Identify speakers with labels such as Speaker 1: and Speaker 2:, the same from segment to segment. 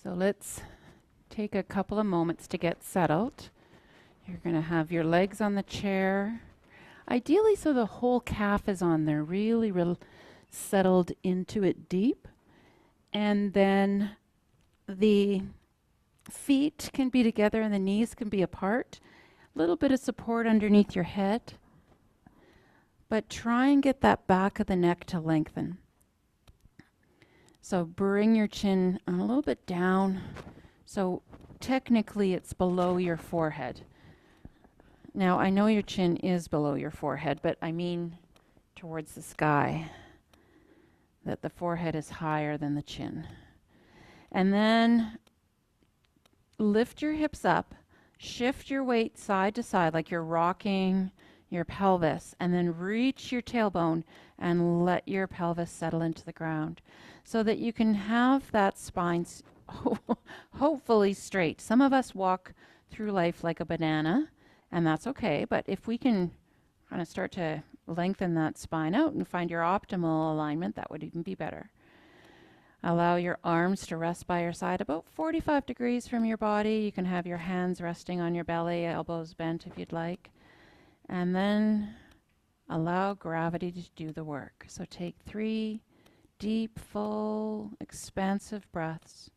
Speaker 1: So let's take a couple of moments to get settled. You're going to have your legs on the chair, ideally so the whole calf is on there, really settled into it deep. And then the feet can be together and the knees can be apart. A little bit of support underneath your head. But try and get that back of the neck to lengthen. So bring your chin a little bit down. So technically it's below your forehead. Now I know your chin is below your forehead, but I mean towards the sky, that the forehead is higher than the chin. And then lift your hips up, shift your weight side to side like you're rocking your pelvis, and then reach your tailbone and let your pelvis settle into the ground so that you can have that spine hopefully straight. Some of us walk through life like a banana, and that's okay, but if we can kind of start to lengthen that spine out and find your optimal alignment, that would even be better. Allow your arms to rest by your side about 45 degrees from your body. You can have your hands resting on your belly, elbows bent if you'd like. And then allow gravity to do the work. So take 3 deep, full, expansive breaths,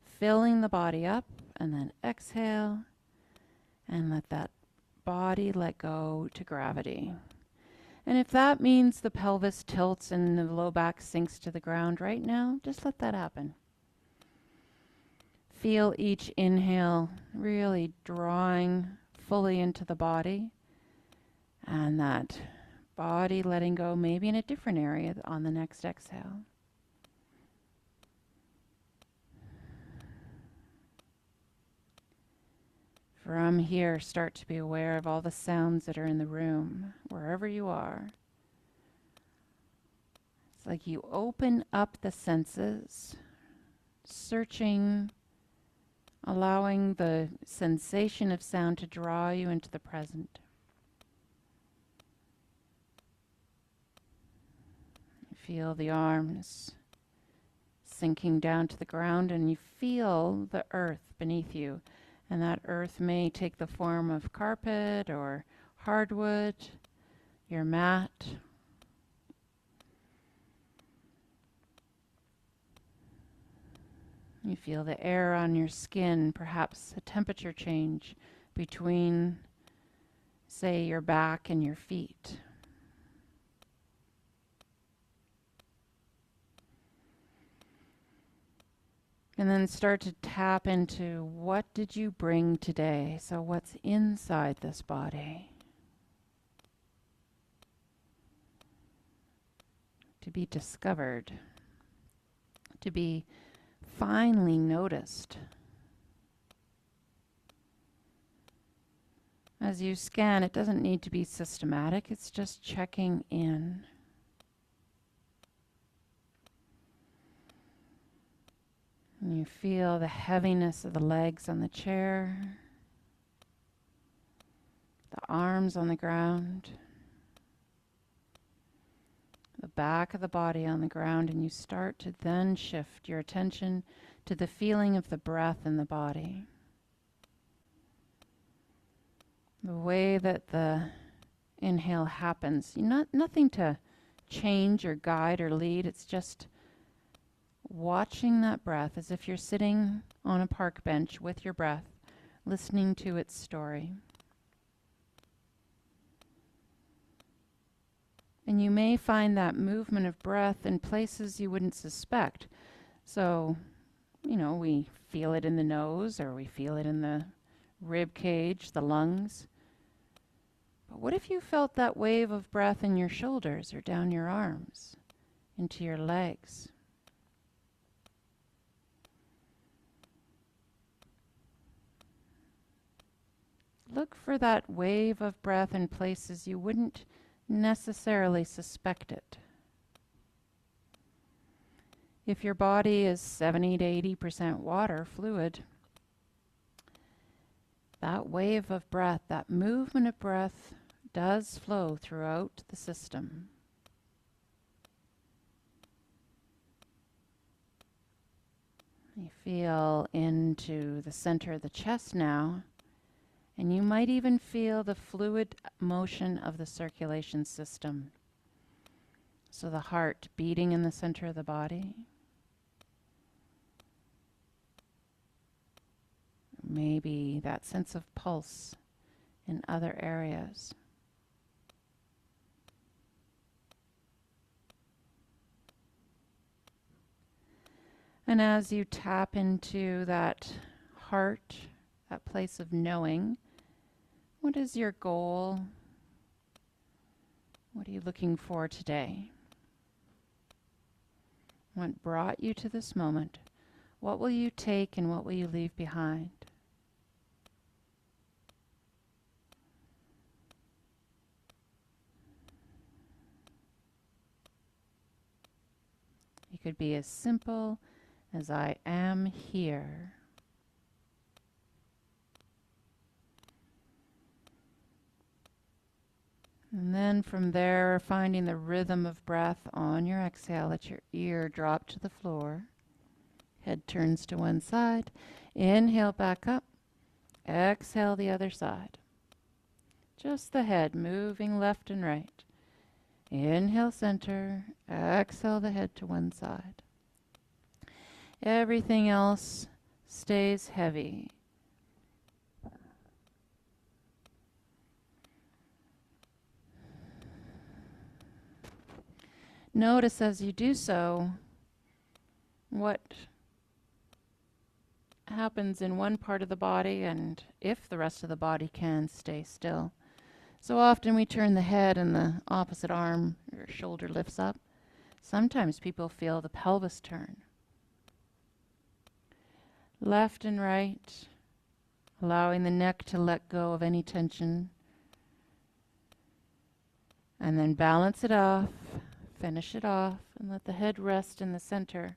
Speaker 1: filling the body up, and then exhale and let that body let go to gravity. And if that means the pelvis tilts and the low back sinks to the ground right now, just let that happen. Feel each inhale really drawing fully into the body, and that body letting go maybe in a different area on the next exhale. From here, start to be aware of all the sounds that are in the room, wherever you are. It's like you open up the senses, searching, allowing the sensation of sound to draw you into the present. You feel the arms sinking down to the ground, and you feel the earth beneath you. And that earth may take the form of carpet or hardwood, your mat. You feel the air on your skin, perhaps a temperature change between, say, your back and your feet. And then start to tap into what did you bring today? So what's inside this body? To be discovered, to be finally noticed. As you scan, it doesn't need to be systematic, it's just checking in. And you feel the heaviness of the legs on the chair, the arms on the ground, the back of the body on the ground, and you start to then shift your attention to the feeling of the breath in the body. The way that the inhale happens, nothing to change or guide or lead, it's just watching that breath as if you're sitting on a park bench with your breath, listening to its story. And you may find that movement of breath in places you wouldn't suspect. So, we feel it in the nose, or we feel it in the rib cage, the lungs. But what if you felt that wave of breath in your shoulders or down your arms, into your legs? Look for that wave of breath in places you wouldn't necessarily suspect it. If your body is 70 to 80% water, fluid, that wave of breath, that movement of breath does flow throughout the system. You Feel into the center of the chest now, and you might even feel the fluid motion of the circulation system. So the heart beating in the center of the body. Maybe that sense of pulse in other areas. And as you tap into that heart, that place of knowing, what is your goal? What are you looking for today? What brought you to this moment? What will you take and what will you leave behind? It could be as simple as I am here. And then from there, finding the rhythm of breath on your exhale, let your ear drop to the floor. Head turns to one side. Inhale back up. Exhale the other side. Just the head moving left and right. Inhale center. Exhale the head to one side. Everything else stays heavy. Notice as you do so what happens in one part of the body and if the rest of the body can stay still. So often we turn the head and the opposite arm or shoulder lifts up. Sometimes people feel the pelvis turn. Left and right, allowing the neck to let go of any tension. And then balance it off, finish it off, and let the head rest in the center.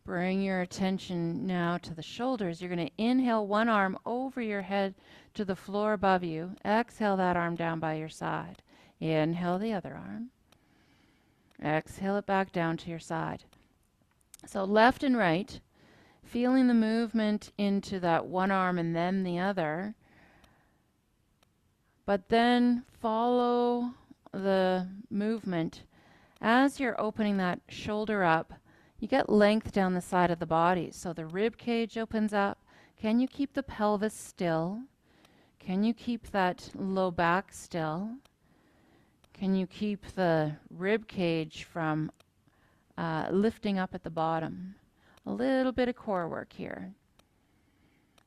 Speaker 1: Bring your attention now to the shoulders. You're going to inhale one arm over your head to the floor above you. Exhale that arm down by your side. Inhale the other arm. Exhale it back down to your side. So left and right, feeling the movement into that one arm and then the other. But then follow the movement. As you're opening that shoulder up, you get length down the side of the body. So the rib cage opens up. Can you keep the pelvis still? Can you keep that low back still? Can you keep the rib cage from lifting up at the bottom? A little bit of core work here.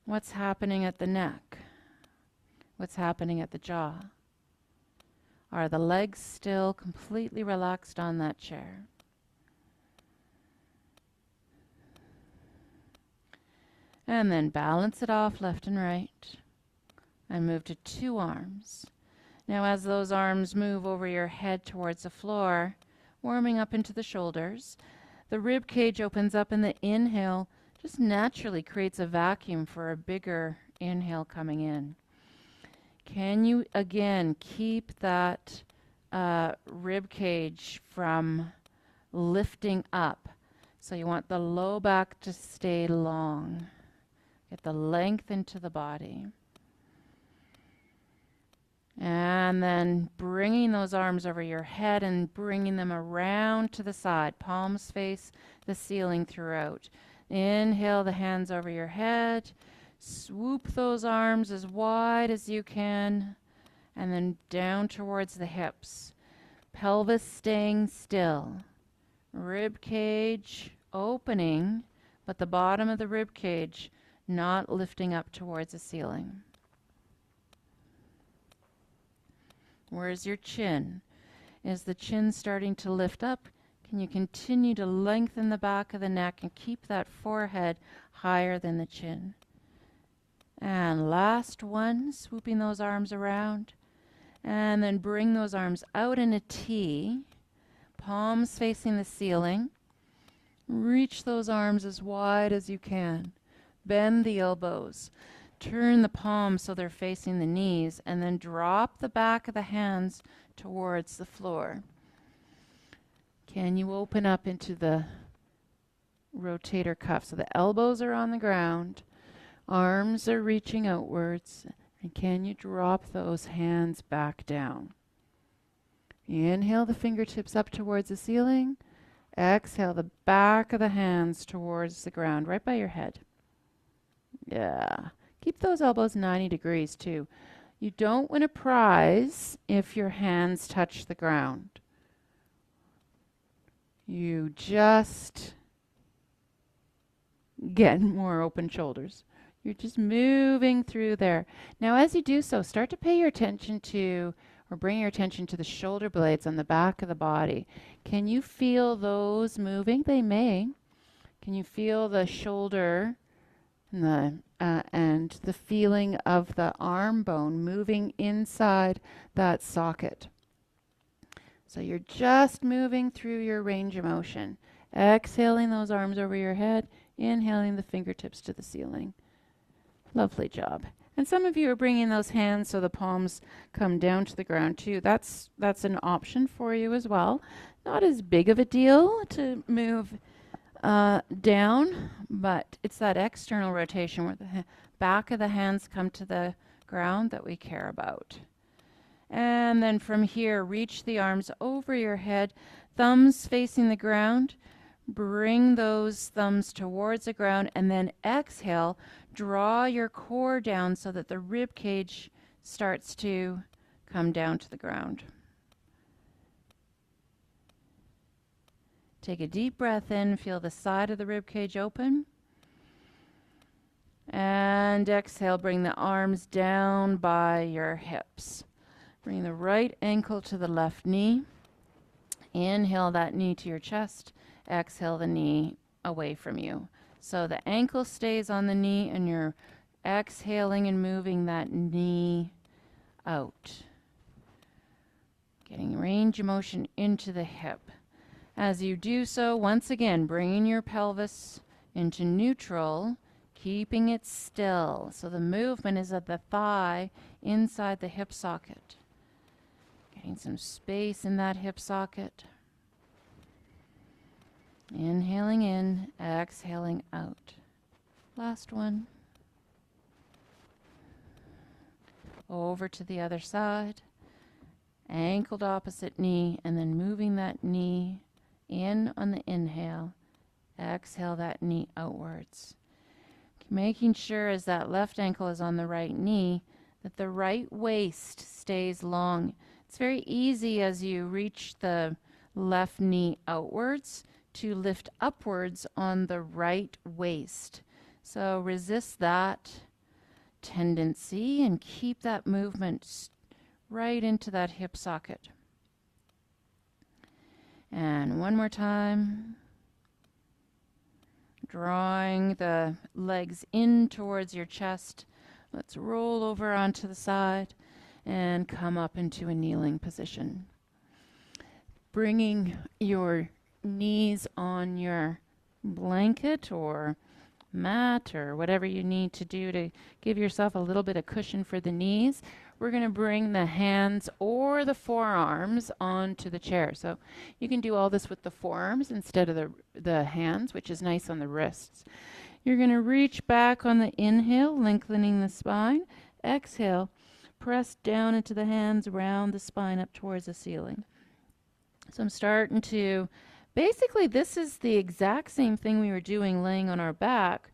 Speaker 1: What's happening at the neck? What's happening at the jaw? Are the legs still completely relaxed on that chair? And then balance it off left and right. And move to two arms. Now as those arms move over your head towards the floor, warming up into the shoulders, the rib cage opens up and the inhale just naturally creates a vacuum for a bigger inhale coming in. Can you again keep that rib cage from lifting up? So you want the low back to stay long. Get the length into the body. And then bringing those arms over your head and bringing them around to the side. Palms face the ceiling throughout. Inhale the hands over your head. Swoop those arms as wide as you can. And then down towards the hips. Pelvis staying still. Rib cage opening, but the bottom of the rib cage not lifting up towards the ceiling. Where's your chin? Is the chin starting to lift up? Can you continue to lengthen the back of the neck and keep that forehead higher than the chin? And last one, swooping those arms around. And then bring those arms out in a T, palms facing the ceiling. Reach those arms as wide as you can. Bend the elbows. Turn the palms so they're facing the knees, and then drop the back of the hands towards the floor. Can you open up into the rotator cuff. So the elbows are on the ground, arms are reaching outwards, and can you drop those hands back down? Inhale the fingertips up towards the ceiling. Exhale the back of the hands towards the ground, right by your head. Yeah. Keep those elbows 90 degrees too. You don't win a prize if your hands touch the ground. You just get more open shoulders. You're just moving through there. Now, as you do so, start to pay your attention to, or bring your attention to the shoulder blades on the back of the body. Can you feel those moving? They may. Can you feel the shoulder and the feeling of the arm bone moving inside that socket? So you're just moving through your range of motion. Exhaling those arms over your head, inhaling the fingertips to the ceiling. Lovely job. And some of you are bringing those hands so the palms come down to the ground too. That's an option for you as well. Not as big of a deal to move down, but it's that external rotation where the back of the hands come to the ground that we care about. And then from here, reach the arms over your head, thumbs facing the ground. Bring those thumbs towards the ground, and then exhale. Draw your core down so that the rib cage starts to come down to the ground. Take a deep breath in, feel the side of the rib cage open. And exhale, bring the arms down by your hips. Bring the right ankle to the left knee. Inhale that knee to your chest. Exhale the knee away from you. So the ankle stays on the knee and you're exhaling and moving that knee out. Getting range of motion into the hip. As you do so, once again, bringing your pelvis into neutral, keeping it still. So the movement is at the thigh inside the hip socket. Getting some space in that hip socket. Inhaling in, exhaling out. Last one. Over to the other side. Ankled opposite knee, and then moving that knee in on the inhale. Exhale that knee outwards. Making sure as that left ankle is on the right knee that the right waist stays long. It's very easy as you reach the left knee outwards to lift upwards on the right waist. So resist that tendency and keep that movement right into that hip socket. And one more time. Drawing the legs in towards your chest. Let's roll over onto the side and come up into a kneeling position. Bringing your knees on your blanket or mat or whatever you need to do to give yourself a little bit of cushion for the knees. We're going to bring the hands or the forearms onto the chair. So you can do all this with the forearms instead of the hands, which is nice on the wrists. You're going to reach back on the inhale, lengthening the spine. Exhale, press down into the hands, round the spine up towards the ceiling. So I'm starting to, basically this is the exact same thing we were doing laying on our back,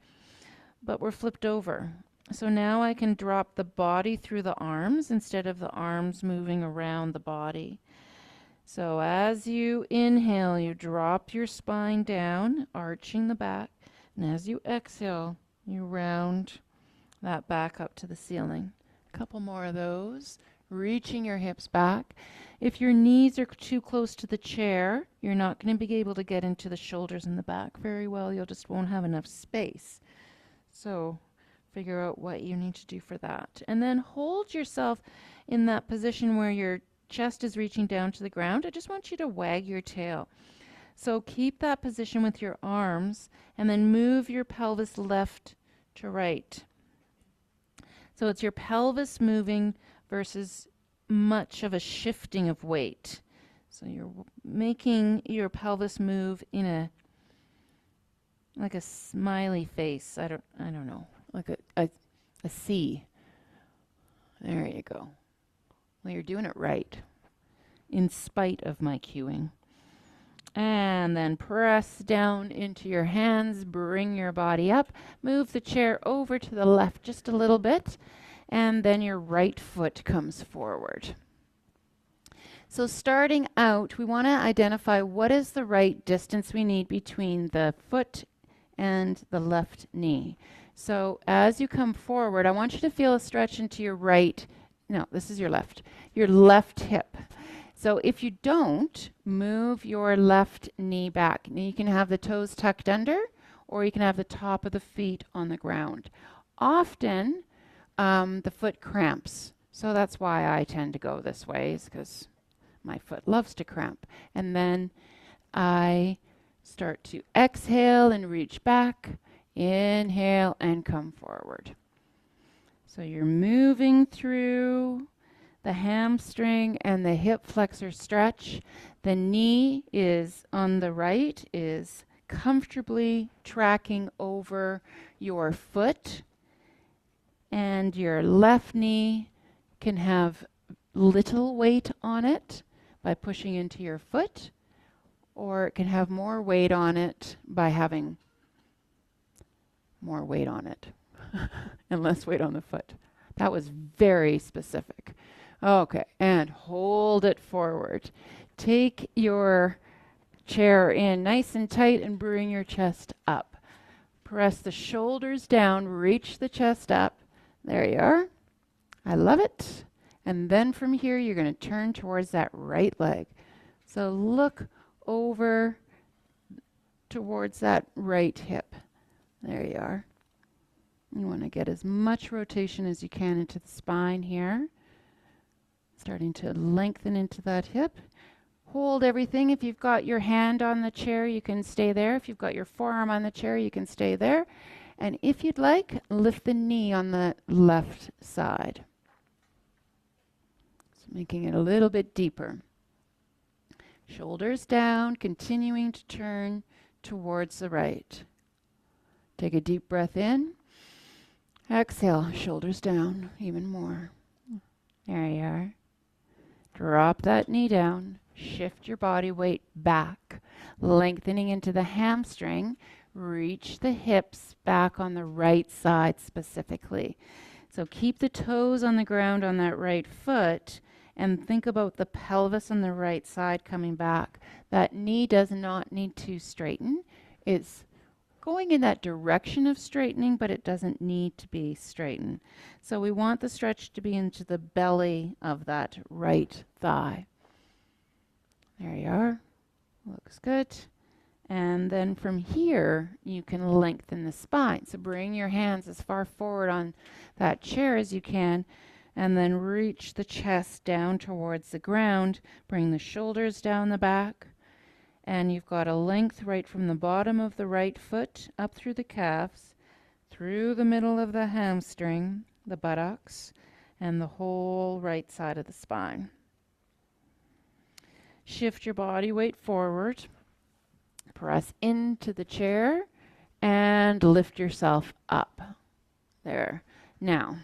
Speaker 1: but we're flipped over. So now I can drop the body through the arms instead of the arms moving around the body. So as you inhale, you drop your spine down, arching the back. And as you exhale, you round that back up to the ceiling. A couple more of those. Reaching your hips back. If your knees are too close to the chair, you're not going to be able to get into the shoulders and the back very well. You'll just won't have enough space. So figure out what you need to do for that. And then hold yourself in that position where your chest is reaching down to the ground. I just want you to wag your tail. So keep that position with your arms and then move your pelvis left to right. So it's your pelvis moving versus much of a shifting of weight. So you're making your pelvis move in like a smiley face. I don't know, like a C. There you go. Well, you're doing it right, in spite of my cueing. And then press down into your hands, bring your body up, move the chair over to the left just a little bit, and then your right foot comes forward. So starting out, we want to identify what is the right distance we need between the foot and the left knee. So as you come forward, I want you to feel a stretch into your right, no, this is your left hip. So if you don't, move your left knee back. Now you can have the toes tucked under, or you can have the top of the feet on the ground. Often, the foot cramps. So that's why I tend to go this way, is because my foot loves to cramp. And then I start to exhale and reach back, inhale and come forward. So you're moving through the hamstring and the hip flexor stretch. The knee is on the right, is comfortably tracking over your foot, and your left knee can have little weight on it by pushing into your foot, or it can have more weight on it by having more weight on it and less weight on the foot. That was very specific. Okay, and hold it forward. Take your chair in nice and tight and bring your chest up. Press the shoulders down, reach the chest up. There you are. I love it. And then from here, you're going to turn towards that right leg. So look over towards that right hip. There you are. You want to get as much rotation as you can into the spine here. Starting to lengthen into that hip. Hold everything. If you've got your hand on the chair, you can stay there. If you've got your forearm on the chair, you can stay there. And if you'd like, lift the knee on the left side. So making it a little bit deeper. Shoulders down, continuing to turn towards the right. Take a deep breath in. Exhale, shoulders down, even more. There you are. Drop that knee down. Shift your body weight back, lengthening into the hamstring. Reach the hips back on the right side specifically. So keep the toes on the ground on that right foot and think about the pelvis on the right side coming back. That knee does not need to straighten. It's going in that direction of straightening, but it doesn't need to be straightened. So we want the stretch to be into the belly of that right thigh. There you are. Looks good. And then from here, you can lengthen the spine. So bring your hands as far forward on that chair as you can, and then reach the chest down towards the ground. Bring the shoulders down the back. And you've got a length right from the bottom of the right foot up through the calves, through the middle of the hamstring, the buttocks, and the whole right side of the spine. Shift your body weight forward. Press into the chair and lift yourself up. There. Now,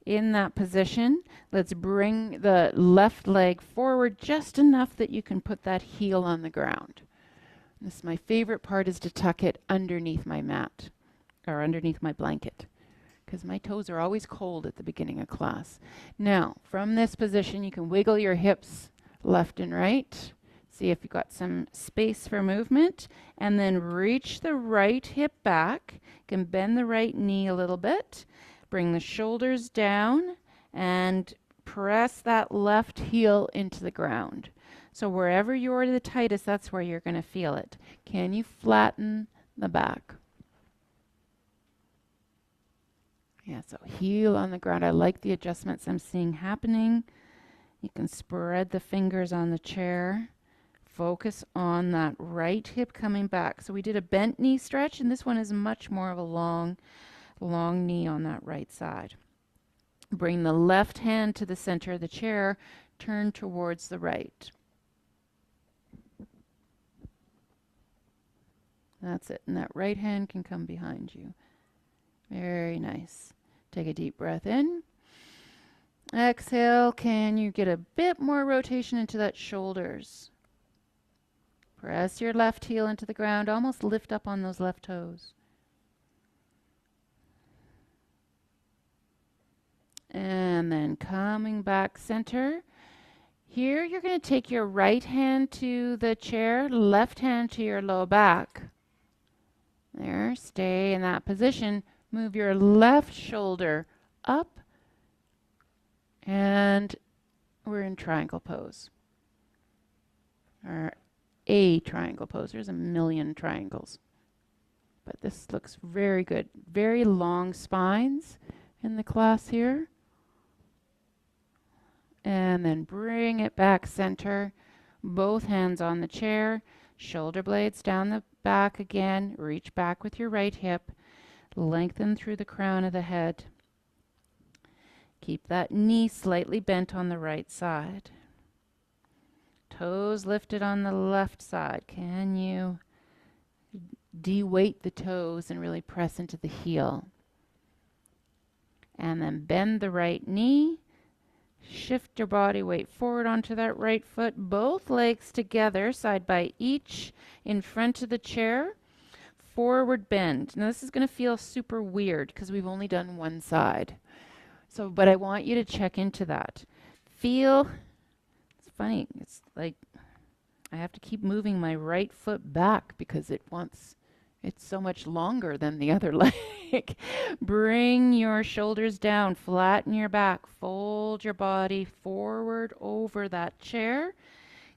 Speaker 1: in that position, let's bring the left leg forward just enough that you can put that heel on the ground. This is my favorite part, is to tuck it underneath my mat or underneath my blanket, because my toes are always cold at the beginning of class. Now, from this position, you can wiggle your hips left and right. See if you've got some space for movement, and then reach the right hip back. You can bend the right knee a little bit. Bring the shoulders down and press that left heel into the ground. So wherever you're the tightest, that's where you're going to feel it. Can you flatten the back? Yeah, so heel on the ground. I like the adjustments I'm seeing happening. You can spread the fingers on the chair. Focus on that right hip coming back. So we did a bent knee stretch, and this one is much more of a long knee on that right side. Bring the left hand to the center of the chair. Turn towards the right. That's it. And that right hand can come behind you. Very nice. Take a deep breath in. Exhale. Can you get a bit more rotation into that shoulders? Press your left heel into the ground. Almost lift up on those left toes. And then coming back center. Here, you're going to take your right hand to the chair, left hand to your low back. There, stay in that position. Move your left shoulder up. And we're in triangle pose. Or a triangle pose. There's a million triangles. But this looks very good. Very long spines in the class here. And then bring it back center. Both hands on the chair. Shoulder blades down the back again. Reach back with your right hip. Lengthen through the crown of the head. Keep that knee slightly bent on the right side. Toes lifted on the left side. Can you de-weight the toes and really press into the heel? And then bend the right knee. Shift your body weight forward onto that right foot. Both legs together, side by each, in front of the chair. Forward bend. Now this is going to feel super weird because we've only done one side. So, but I want you to check into that. Feel, it's funny, it's like I have to keep moving my right foot back because it's so much longer than the other leg. Bring your shoulders down, flatten your back, fold your body forward over that chair.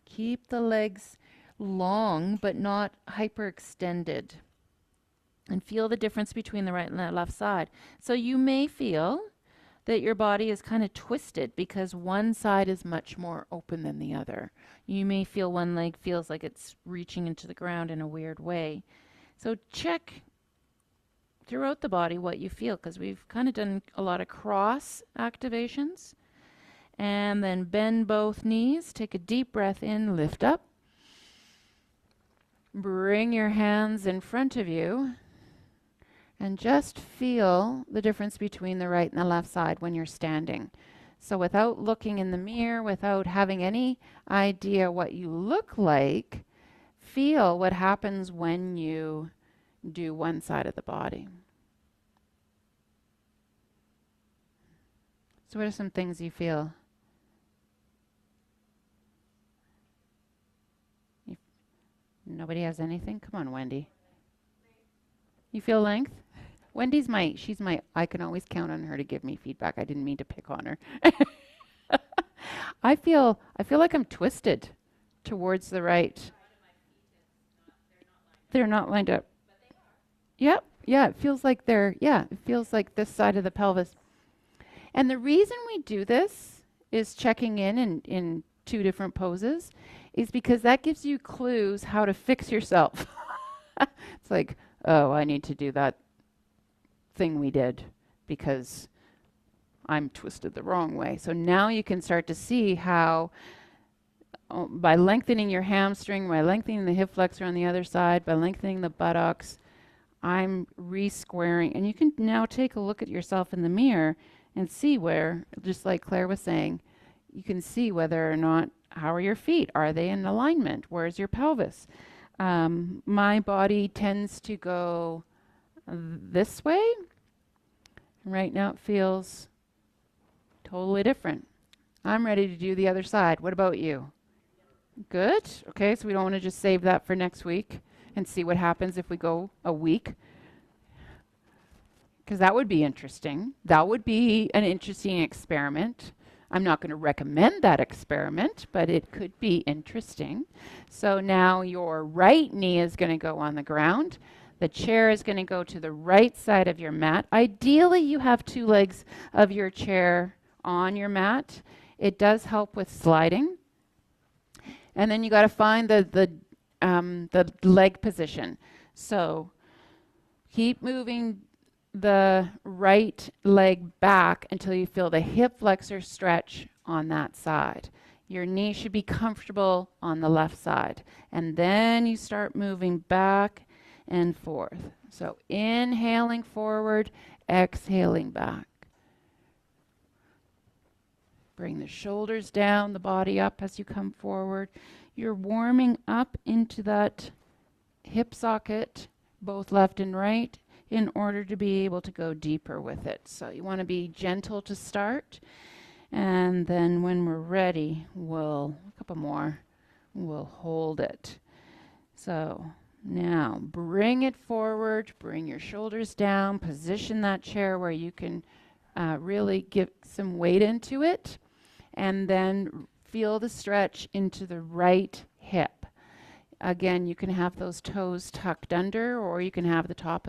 Speaker 1: Keep the legs long but not hyperextended. And feel the difference between the right and the left side. So you may feel that your body is kind of twisted because one side is much more open than the other. You may feel one leg feels like it's reaching into the ground in a weird way. So check throughout the body what you feel, because we've kind of done a lot of cross activations. And then bend both knees. Take a deep breath in, lift up. Bring your hands in front of you. And just feel the difference between the right and the left side when you're standing. So without looking in the mirror, without having any idea what you look like, feel what happens when you do one side of the body. So what are some things you feel? Nobody has anything? Come on, Wendy. You feel length? Wendy's I can always count on her to give me feedback. I didn't mean to pick on her. I feel like I'm twisted towards the right. They're not lined up. Yep. Yeah, it feels like it feels like this side of the pelvis. And the reason we do this is checking in two different poses is because that gives you clues how to fix yourself. It's like, oh, I need to do that thing we did because I'm twisted the wrong way. So now you can start to see how by lengthening your hamstring, by lengthening the hip flexor on the other side, by lengthening the buttocks, I'm re-squaring. And you can now take a look at yourself in the mirror and see where, just like Claire was saying, you can see whether or not, how are your feet? Are they in alignment? Where's your pelvis? My body tends to go this way. Right now it feels totally different. I'm ready to do the other side. What about you? Good. Okay, so we don't want to just save that for next week and see what happens if we go a week. Because that would be interesting. That would be an interesting experiment. I'm not going to recommend that experiment, but it could be interesting. So now your right knee is going to go on the ground. The chair is going to go to the right side of your mat. Ideally, you have two legs of your chair on your mat. It does help with sliding. And then you got to find the leg position. So keep moving the right leg back until you feel the hip flexor stretch on that side. Your knee should be comfortable on the left side. And then you start moving back and forth. So inhaling forward, exhaling back. Bring the shoulders down, the body up as you come forward. You're warming up into that hip socket, both left and right, in order to be able to go deeper with it. So you want to be gentle to start. And then when we're ready, a couple more, we'll hold it. So now bring it forward, bring your shoulders down, position that chair where you can really get some weight into it, and then feel the stretch into the right hip. Again, you can have those toes tucked under, or you can have the top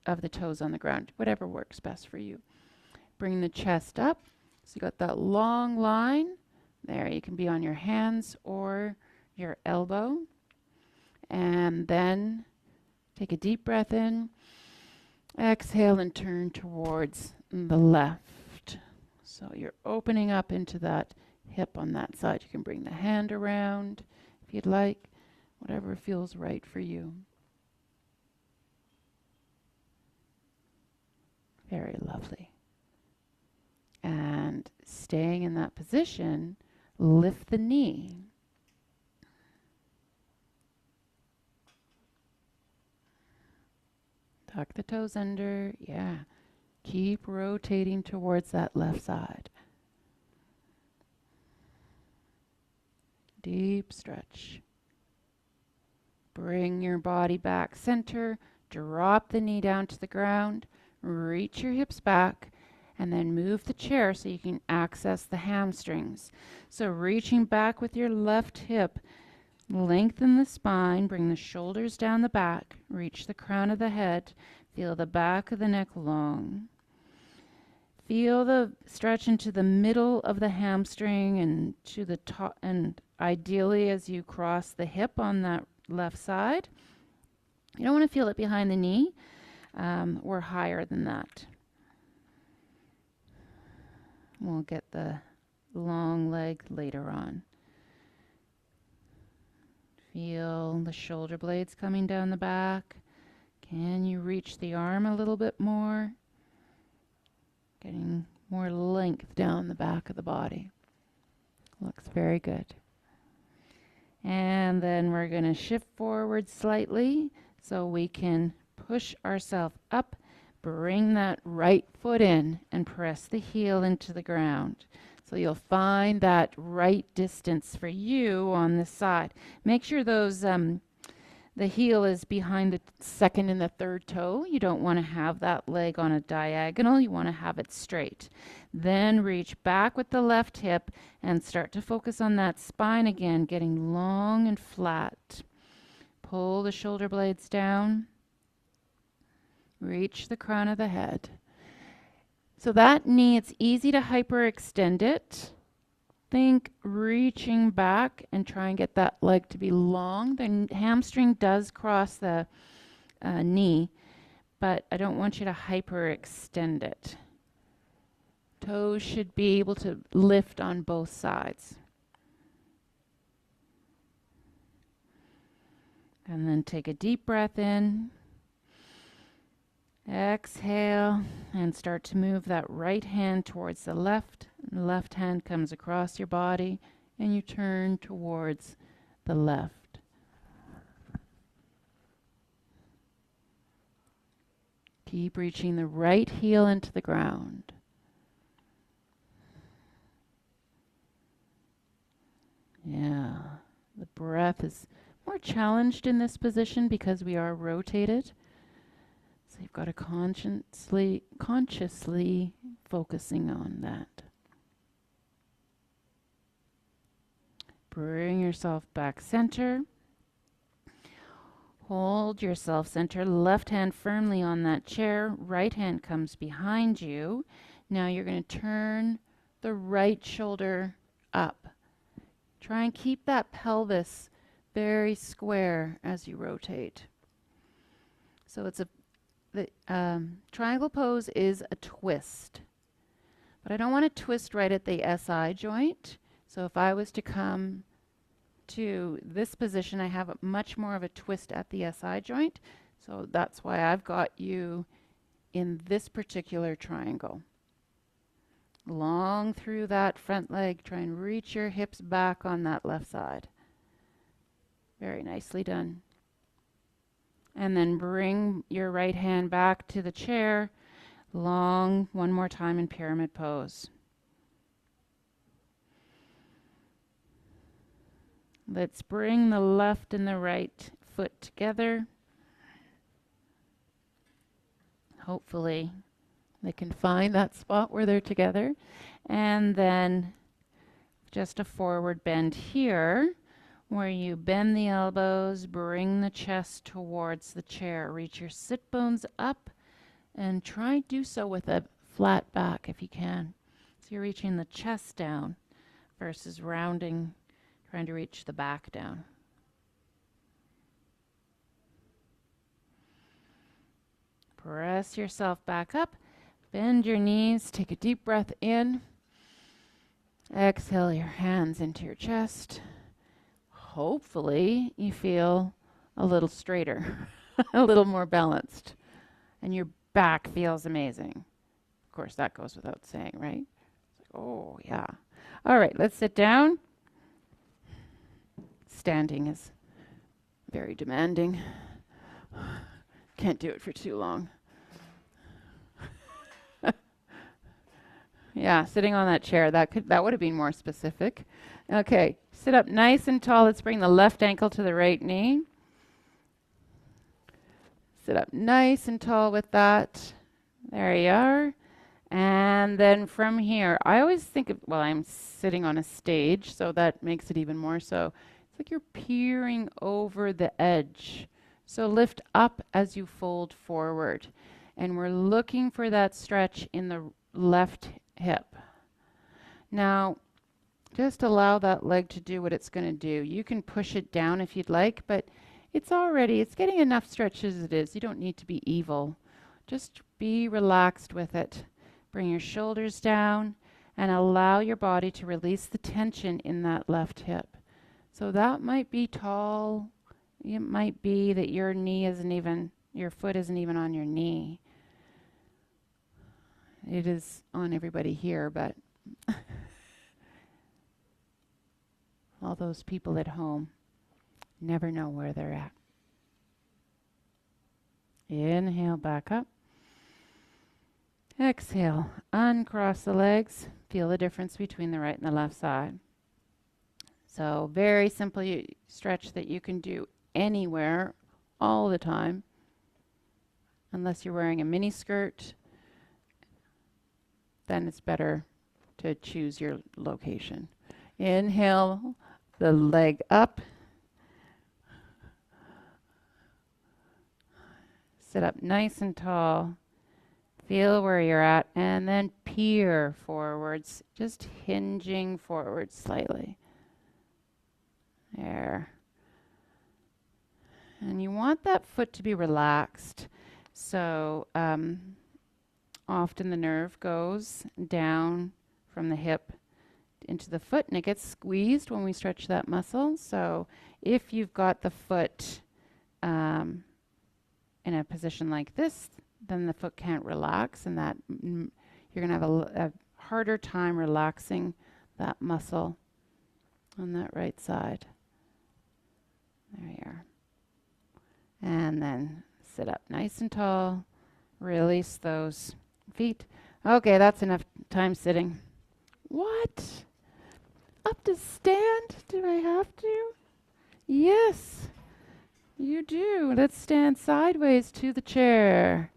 Speaker 1: of the toes on the ground, whatever works best for you. Bring the chest up. So you got that long line. There, you can be on your hands or your elbow. And then take a deep breath in. Exhale and turn towards the left. So you're opening up into that hip on that side. You can bring the hand around if you'd like, whatever feels right for you. Very lovely. And staying in that position, lift the knee. Tuck the toes under. Yeah. Keep rotating towards that left side. Deep stretch. Bring your body back center. Drop the knee down to the ground. Reach your hips back. And then move the chair so you can access the hamstrings. So reaching back with your left hip, lengthen the spine, bring the shoulders down the back, reach the crown of the head, feel the back of the neck long. Feel the stretch into the middle of the hamstring and to the top, and ideally as you cross the hip on that left side. You don't want to feel it behind the knee or higher than that. We'll get the long leg later on. Feel the shoulder blades coming down the back. Can you reach the arm a little bit more? Getting more length down the back of the body. Looks very good. And then we're going to shift forward slightly so we can push ourselves up. Bring that right foot in and press the heel into the ground. So you'll find that right distance for you on this side. Make sure those the heel is behind the second and the third toe. You don't want to have that leg on a diagonal. You want to have it straight. Then reach back with the left hip and start to focus on that spine again, getting long and flat. Pull the shoulder blades down. Reach the crown of the head. So that knee, it's easy to hyperextend it. Think reaching back and try and get that leg to be long. The hamstring does cross the knee, but I don't want you to hyperextend it. Toes should be able to lift on both sides. And then take a deep breath in. Exhale and start to move that right hand towards the left. The left hand comes across your body and you turn towards the left. Keep reaching the right heel into the ground. Yeah, the breath is more challenged in this position because we are rotated. So you've got to consciously focusing on that. Bring yourself back center. Hold yourself center. Left hand firmly on that chair. Right hand comes behind you. Now you're going to turn the right shoulder up. Try and keep that pelvis very square as you rotate. So it's the triangle pose is a twist. But I don't want to twist right at the SI joint. So if I was to come to this position, I have much more of a twist at the SI joint. So that's why I've got you in this particular triangle. Long through that front leg, try and reach your hips back on that left side. Very nicely done. And then bring your right hand back to the chair. Long, one more time in pyramid pose. Let's bring the left and the right foot together. Hopefully they can find that spot where they're together. And then just a forward bend here, where you bend the elbows, bring the chest towards the chair. Reach your sit bones up and try to do so with a flat back if you can. So you're reaching the chest down versus rounding, trying to reach the back down. Press yourself back up, bend your knees, take a deep breath in. Exhale your hands into your chest. Hopefully you feel a little straighter, a little more balanced, and your back feels amazing. Of course, that goes without saying, right? Oh, yeah. All right, let's sit down. Standing is very demanding. Can't do it for too long. Yeah, sitting on that chair, that would have been more specific. Okay, sit up nice and tall. Let's bring the left ankle to the right knee. Sit up nice and tall with that. There you are. And then from here, I always think of, well, I'm sitting on a stage, so that makes it even more so. It's like you're peering over the edge. So lift up as you fold forward. And we're looking for that stretch in the left hip. Now, just allow that leg to do what it's going to do. You can push it down if you'd like, but it's getting enough stretch as it is. You don't need to be evil. Just be relaxed with it. Bring your shoulders down and allow your body to release the tension in that left hip. So that might be tall. It might be that your foot isn't even on your knee. It is on everybody here, but all those people at home never know where they're at. Inhale, back up. Exhale, uncross the legs. Feel the difference between the right and the left side. So very simple stretch that you can do anywhere, all the time, unless you're wearing a mini skirt. Then it's better to choose your location. Inhale, the leg up. Sit up nice and tall. Feel where you're at, and then peer forwards, just hinging forward slightly. There. And you want that foot to be relaxed. So often the nerve goes down from the hip into the foot, and it gets squeezed when we stretch that muscle. So if you've got the foot in a position like this, then the foot can't relax, and that you're going to have a harder time relaxing that muscle on that right side. There you are. And then sit up nice and tall. Release those feet. Okay, that's enough time sitting. What? Up to stand? Do I have to? Yes, you do. Let's stand sideways to the chair.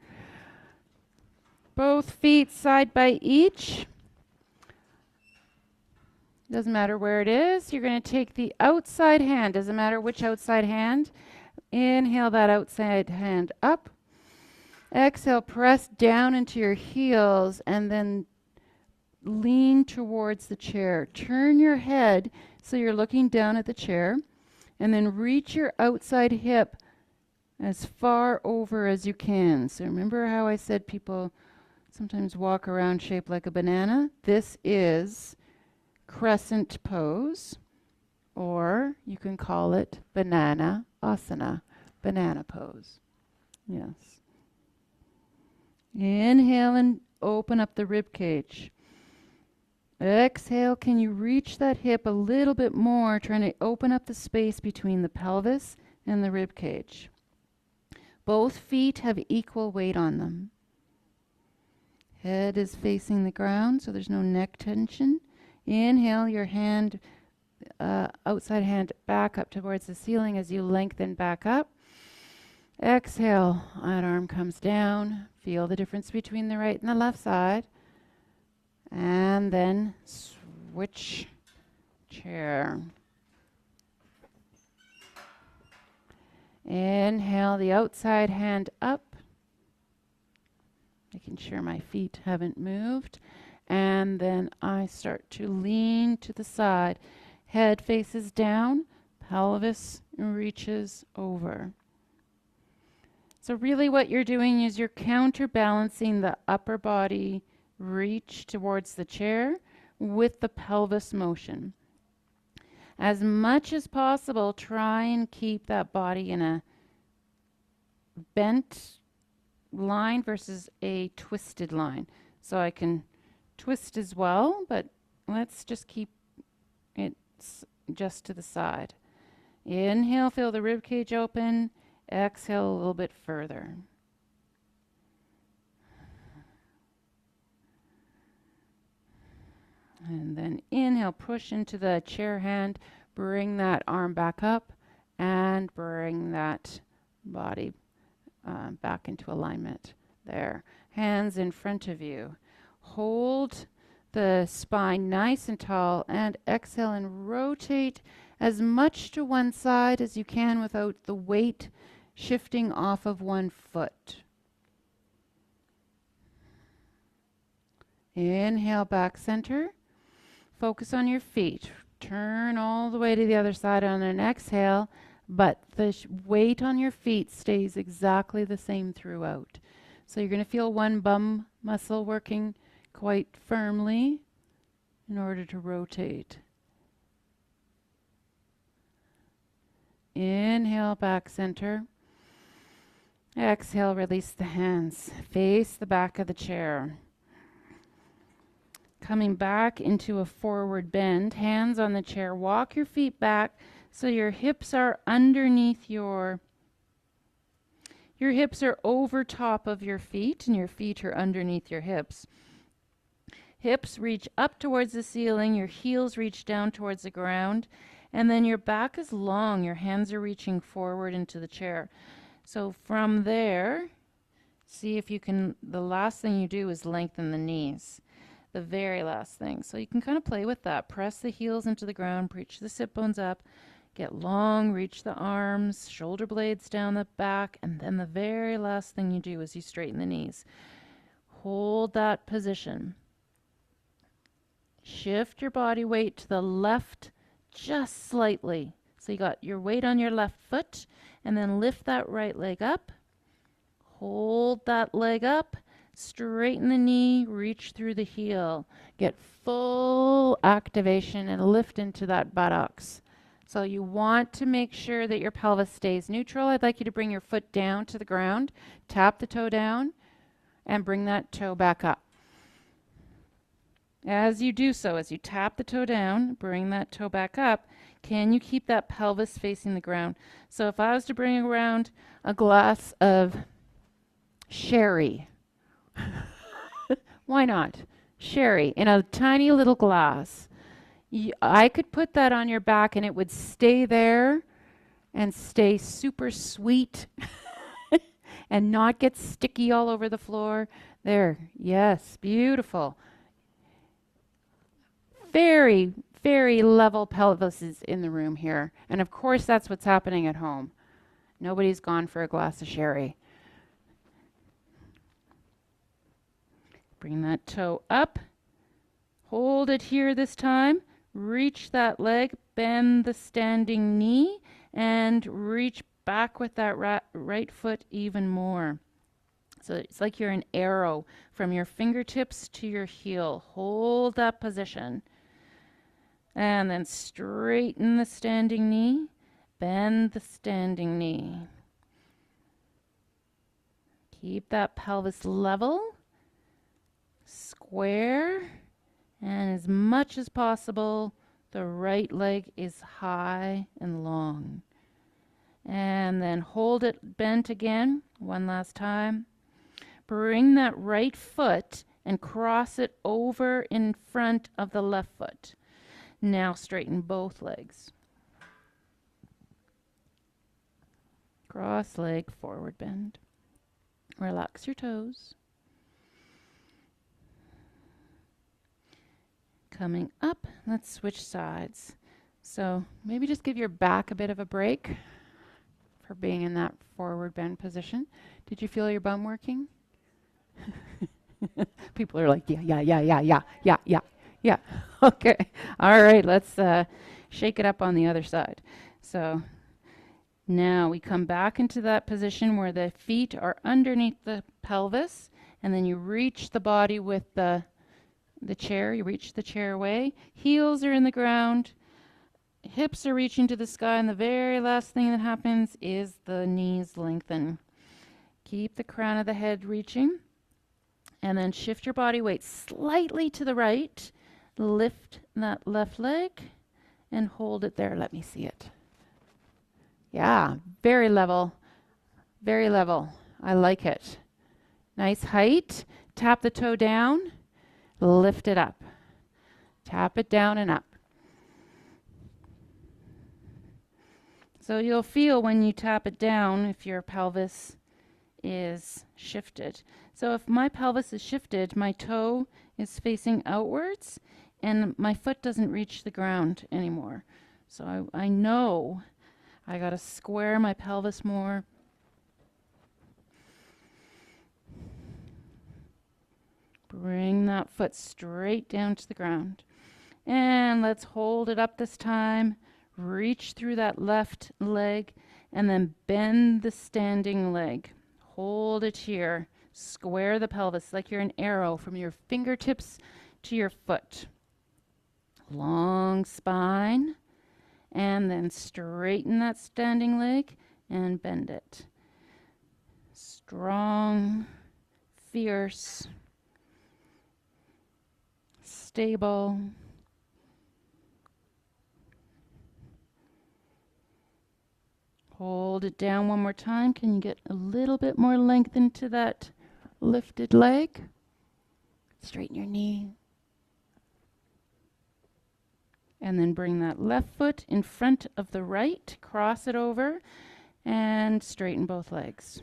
Speaker 1: Both feet side by each. Doesn't matter where it is. You're going to take the outside hand. Doesn't matter which outside hand. Inhale that outside hand up. Exhale, press down into your heels and then lean towards the chair. Turn your head so you're looking down at the chair, and then reach your outside hip as far over as you can. So remember how I said people sometimes walk around shaped like a banana? This is crescent pose. or you can call it banana asana, banana pose. Yes. Inhale and open up the rib cage. Exhale, can you reach that hip a little bit more, trying to open up the space between the pelvis and the rib cage. Both feet have equal weight on them. Head is facing the ground, so there's no neck tension. Inhale, your hand, outside hand back up towards the ceiling as you lengthen back up. Exhale, that arm comes down. Feel the difference between the right and the left side. And then switch chair. Inhale the outside hand up, making sure my feet haven't moved. And then I start to lean to the side. Head faces down, pelvis reaches over. So really what you're doing is you're counterbalancing the upper body reach towards the chair with the pelvis motion. As much as possible, try and keep that body in a bent line versus a twisted line. So I can twist as well, but let's just keep it just to the side. Inhale, feel the rib cage open. Exhale a little bit further. And then inhale, push into the chair hand, bring that arm back up, and bring that body back into alignment. There. Hands in front of you. Hold the spine nice and tall, and exhale and rotate as much to one side as you can without the weight shifting off of one foot. Inhale, back center. Focus on your feet. Turn all the way to the other side on an exhale, but the weight on your feet stays exactly the same throughout. So you're going to feel one bum muscle working quite firmly in order to rotate. Inhale, back center. Exhale, release the hands. Face the back of the chair. Coming back into a forward bend, hands on the chair. Walk your feet back so your hips are underneath your hips are over top of your feet and your feet are underneath your hips. Hips reach up towards the ceiling, your heels reach down towards the ground, and then your back is long. Your hands are reaching forward into the chair. So from there, see if you can, the last thing you do is lengthen the knees. The very last thing. So you can kind of play with that. Press the heels into the ground, reach the sit bones up, get long, reach the arms, shoulder blades down the back, and then the very last thing you do is you straighten the knees. Hold that position. Shift your body weight to the left just slightly. So you got your weight on your left foot, and then lift that right leg up. Hold that leg up. Straighten the knee, reach through the heel. Get full activation and lift into that buttocks. So you want to make sure that your pelvis stays neutral. I'd like you to bring your foot down to the ground, tap the toe down, and bring that toe back up. As you do so, as you tap the toe down, bring that toe back up, can you keep that pelvis facing the ground? So if I was to bring around a glass of sherry, why not? Sherry in a tiny little glass. I could put that on your back and it would stay there and stay super sweet and not get sticky all over the floor. There. Yes. Beautiful. Very, very level pelvises in the room here. And of course, that's what's happening at home. Nobody's gone for a glass of sherry. Bring that toe up. Hold it here this time. Reach that leg, bend the standing knee, and reach back with that right foot even more. So it's like you're an arrow from your fingertips to your heel. Hold that position. And then straighten the standing knee, bend the standing knee. Keep that pelvis level, square, and as much as possible, the right leg is high and long. And then hold it bent again, one last time. Bring that right foot and cross it over in front of the left foot. Now straighten both legs. Cross leg, forward bend. Relax your toes. Coming up, let's switch sides. So maybe just give your back a bit of a break for being in that forward bend position. Did you feel your bum working? People are like, yeah. Okay. All right, let's shake it up on the other side. So now we come back into that position where the feet are underneath the pelvis, and then you reach the body with the chair. You reach the chair away. Heels are in the ground. Hips are reaching to the sky, and the very last thing that happens is the knees lengthen. Keep the crown of the head reaching, and then shift your body weight slightly to the right. Lift that left leg and hold it there. Let me see it. Yeah, very level. Very level. I like it. Nice height. Tap the toe down. Lift it up. Tap it down and up. So you'll feel when you tap it down if your pelvis is shifted. So if my pelvis is shifted, my toe is facing outwards and my foot doesn't reach the ground anymore. So I know I got to square my pelvis more. Bring that foot straight down to the ground. And let's hold it up this time. Reach through that left leg and then bend the standing leg. Hold it here. Square the pelvis like you're an arrow from your fingertips to your foot. Long spine. And then straighten that standing leg and bend it. Strong, fierce, stable. Hold it down one more time. Can you get a little bit more length into that lifted leg? Straighten your knee. And then bring that left foot in front of the right, cross it over, and straighten both legs.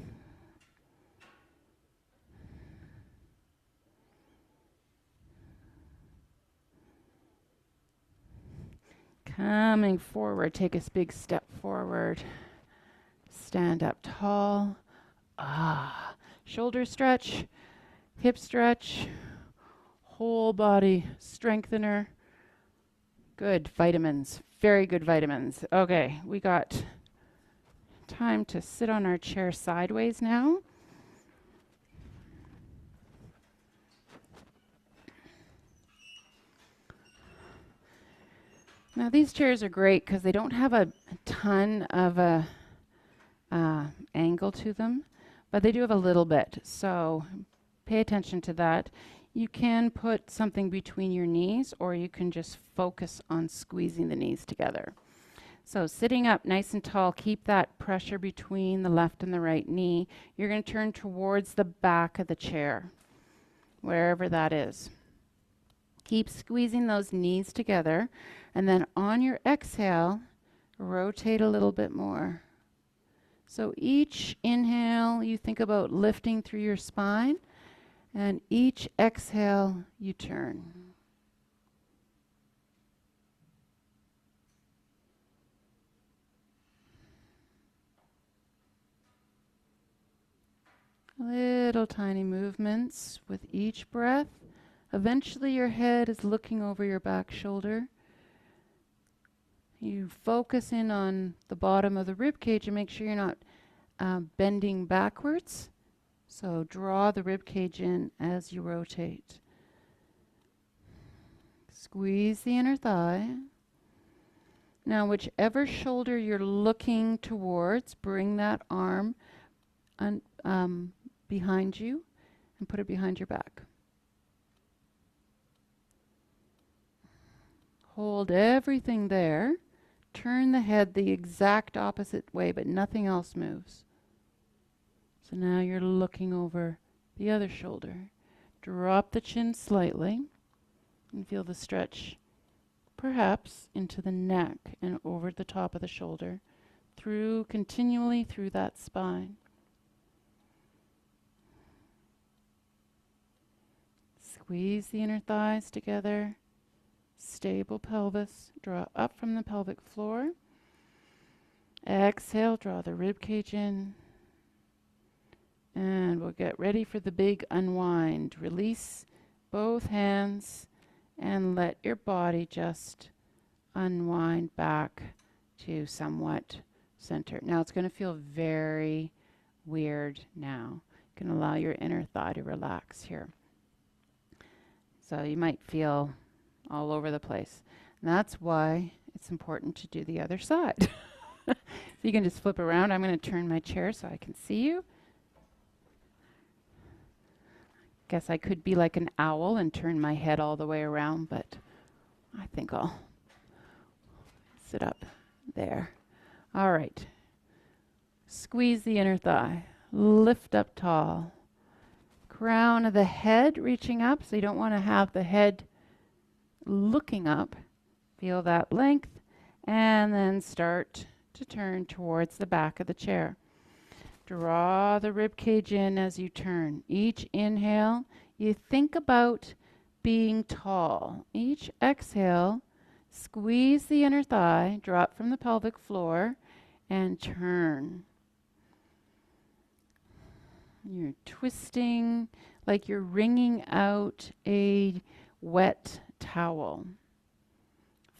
Speaker 1: Coming forward, take a big step forward. Stand up tall. Shoulder stretch, hip stretch, whole body strengthener. Good vitamins, very good vitamins. Okay, we got time to sit on our chair sideways now. Now these chairs are great because they don't have a ton of a angle to them, but they do have a little bit. So pay attention to that. You can put something between your knees, or you can just focus on squeezing the knees together. So sitting up nice and tall, keep that pressure between the left and the right knee. You're going to turn towards the back of the chair, wherever that is. Keep squeezing those knees together, and then on your exhale, rotate a little bit more. So each inhale, you think about lifting through your spine, and each exhale, you turn. Little tiny movements with each breath. Eventually your head is looking over your back shoulder. You focus in on the bottom of the rib cage and make sure you're not bending backwards. So draw the rib cage in as you rotate. Squeeze the inner thigh. Now, whichever shoulder you're looking towards, bring that arm behind you and put it behind your back. Hold everything there. Turn the head the exact opposite way, but nothing else moves. So now you're looking over the other shoulder. Drop the chin slightly and feel the stretch, perhaps into the neck and over the top of the shoulder, continually through that spine. Squeeze the inner thighs together. Stable pelvis. Draw up from the pelvic floor. Exhale, draw the rib cage in. And we'll get ready for the big unwind. Release both hands and let your body just unwind back to somewhat center. Now it's going to feel very weird now. You can allow your inner thigh to relax here. So you might feel all over the place. And that's why it's important to do the other side. So you can just flip around. I'm going to turn my chair so I can see you. Guess I could be like an owl and turn my head all the way around, but I think I'll sit up there. All right. Squeeze the inner thigh. Lift up tall. Crown of the head reaching up, so you don't want to have the head looking up. Feel that length, and then start to turn towards the back of the chair. Draw the rib cage in as you turn. Each inhale, you think about being tall. Each exhale, squeeze the inner thigh, drop from the pelvic floor, and turn. You're twisting like you're wringing out a wet towel.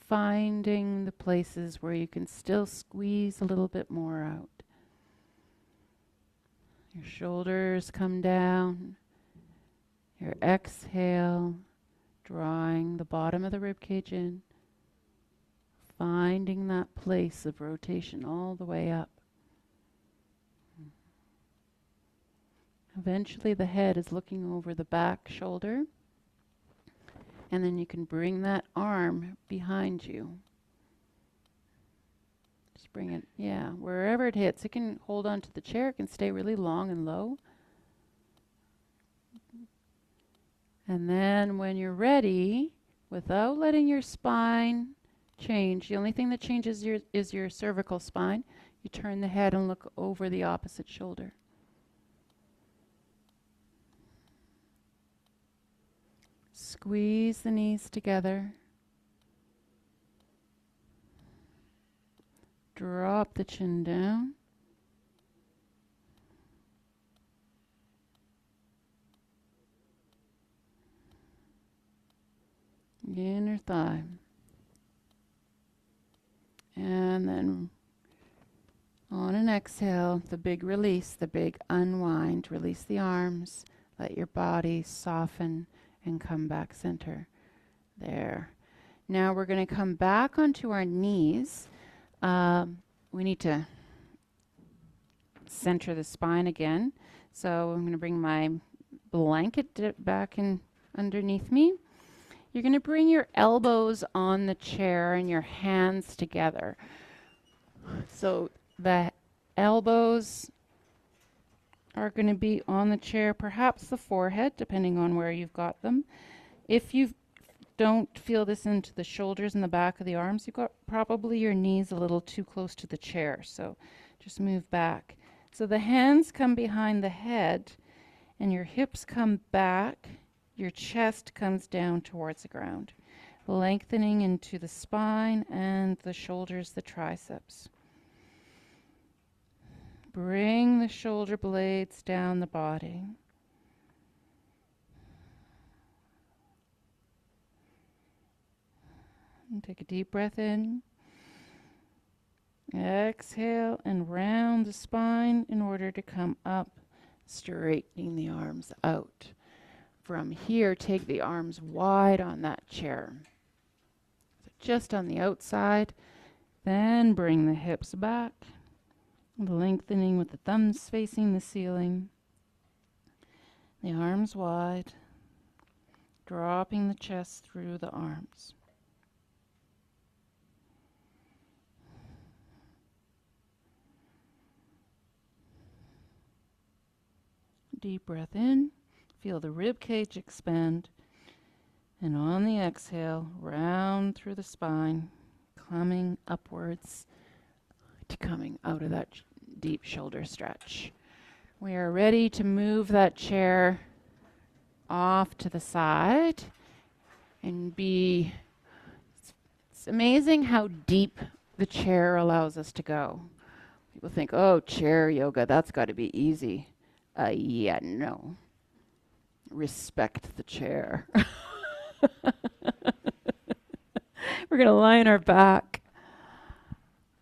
Speaker 1: Finding the places where you can still squeeze a little bit more out. Your shoulders come down. Your exhale, drawing the bottom of the rib cage in. Finding that place of rotation all the way up. Eventually the head is looking over the back shoulder. And then you can bring that arm behind you. Just bring it, wherever it hits. It can hold on to the chair. It can stay really long and low. And then when you're ready, without letting your spine change, the only thing that changes is your cervical spine. You turn the head and look over the opposite shoulder. Squeeze the knees together. Drop the chin down. Inner thigh. And then on an exhale, the big release, the big unwind. Release the arms. Let your body soften and come back center. There. Now we're going to come back onto our knees. We need to center the spine again. So I'm going to bring my blanket back in underneath me. You're going to bring your elbows on the chair and your hands together. So the elbows are going to be on the chair, perhaps the forehead, depending on where you've got them. If you don't feel this into the shoulders and the back of the arms, you've got probably your knees a little too close to the chair. So just move back. So the hands come behind the head and your hips come back. Your chest comes down towards the ground, lengthening into the spine and the shoulders, the triceps. Bring the shoulder blades down the body. And take a deep breath in. Exhale and round the spine in order to come up, straightening the arms out. From here, take the arms wide on that chair. So just on the outside, Then bring the hips back, lengthening with the thumbs facing the ceiling. The arms wide, dropping the chest through the arms. Deep breath in, feel the rib cage expand, and on the exhale, round through the spine, coming upwards to coming out of that deep shoulder stretch. We are ready to move that chair off to the side and it's amazing how deep the chair allows us to go. People think, oh, chair yoga, that's got to be easy. Yeah, no. Respect the chair. We're going to lie on our back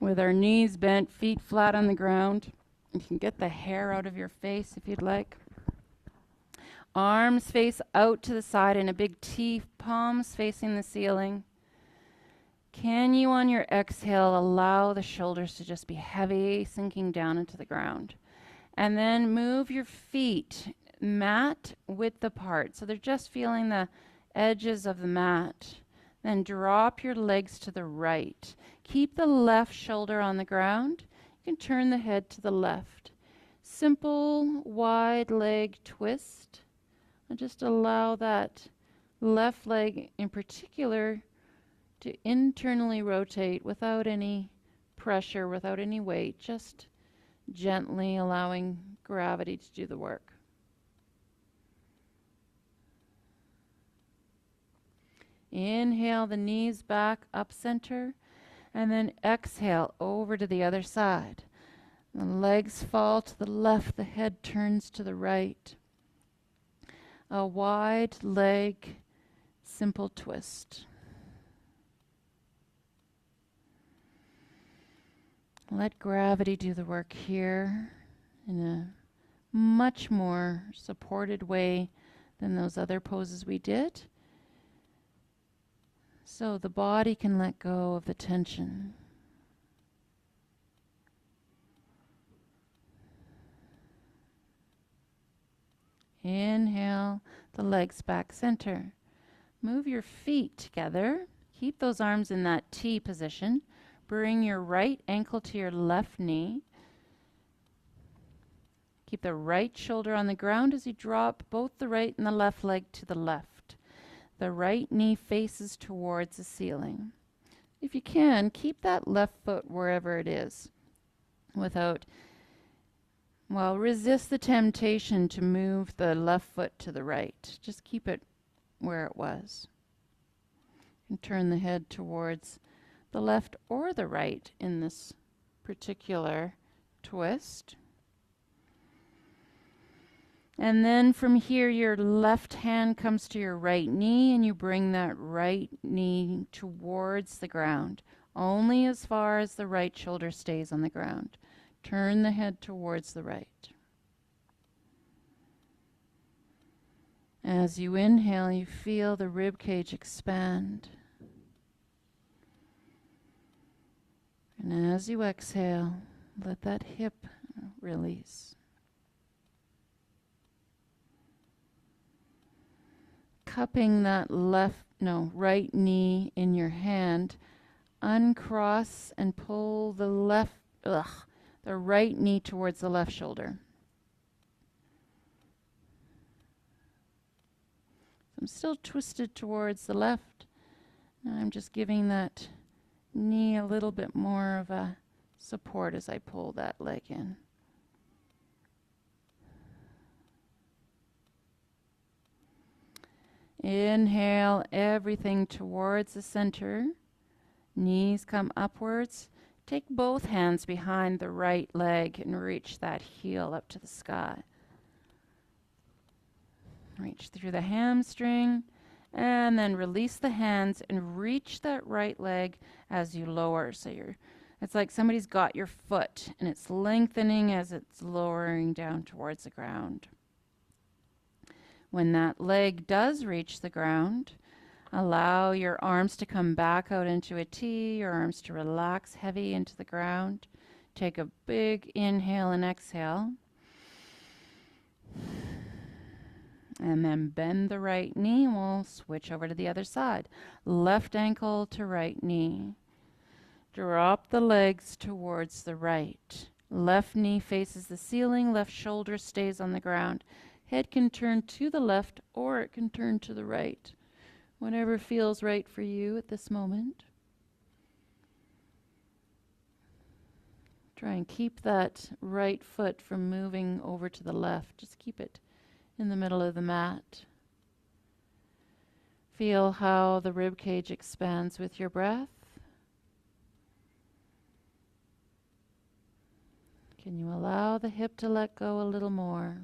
Speaker 1: with our knees bent, feet flat on the ground. You can get the hair out of your face if you'd like. Arms face out to the side in a big T, palms facing the ceiling. Can you, on your exhale, allow the shoulders to just be heavy, sinking down into the ground? And then move your feet mat width apart. So they're just feeling the edges of the mat. Then drop your legs to the right. Keep the left shoulder on the ground. You can turn the head to the left. Simple wide leg twist. And just allow that left leg in particular to internally rotate without any pressure, without any weight, just gently allowing gravity to do the work. Inhale the knees back up center, and then exhale over to the other side. The legs fall to the left, the head turns to the right. A wide leg, simple twist. Let gravity do the work here in a much more supported way than those other poses we did. So the body can let go of the tension. Inhale the legs back center. Move your feet together. Keep those arms in that T position. Bring your right ankle to your left knee. Keep the right shoulder on the ground as you drop both the right and the left leg to the left. The right knee faces towards the ceiling. If you can, keep that left foot wherever it is resist the temptation to move the left foot to the right. Just keep it where it was. And turn the head towards the left or the right in this particular twist. And then from here, your left hand comes to your right knee, and you bring that right knee towards the ground, only as far as the right shoulder stays on the ground. Turn the head towards the right. As you inhale, you feel the rib cage expand. And as you exhale, let that hip release. Cupping that right knee in your hand, uncross and pull the right knee towards the left shoulder. I'm still twisted towards the left. Now I'm just giving that knee a little bit more of a support as I pull that leg in. Inhale everything towards the center. Knees come upwards. Take both hands behind the right leg and reach that heel up to the sky. Reach through the hamstring and then release the hands and reach that right leg as you lower. So it's like somebody's got your foot and it's lengthening as it's lowering down towards the ground. When that leg does reach the ground, Allow your arms to come back out into a T, your arms to relax heavy into the ground. Take a big inhale and exhale. And then bend the right knee. We'll switch over to the other side. Left ankle to right knee. Drop the legs towards the right. Left knee faces the ceiling. Left shoulder stays on the ground. Head can turn to the left or it can turn to the right. Whatever feels right for you at this moment. Try and keep that right foot from moving over to the left. Just keep it in the middle of the mat. Feel how the rib cage expands with your breath. Can you allow the hip to let go a little more?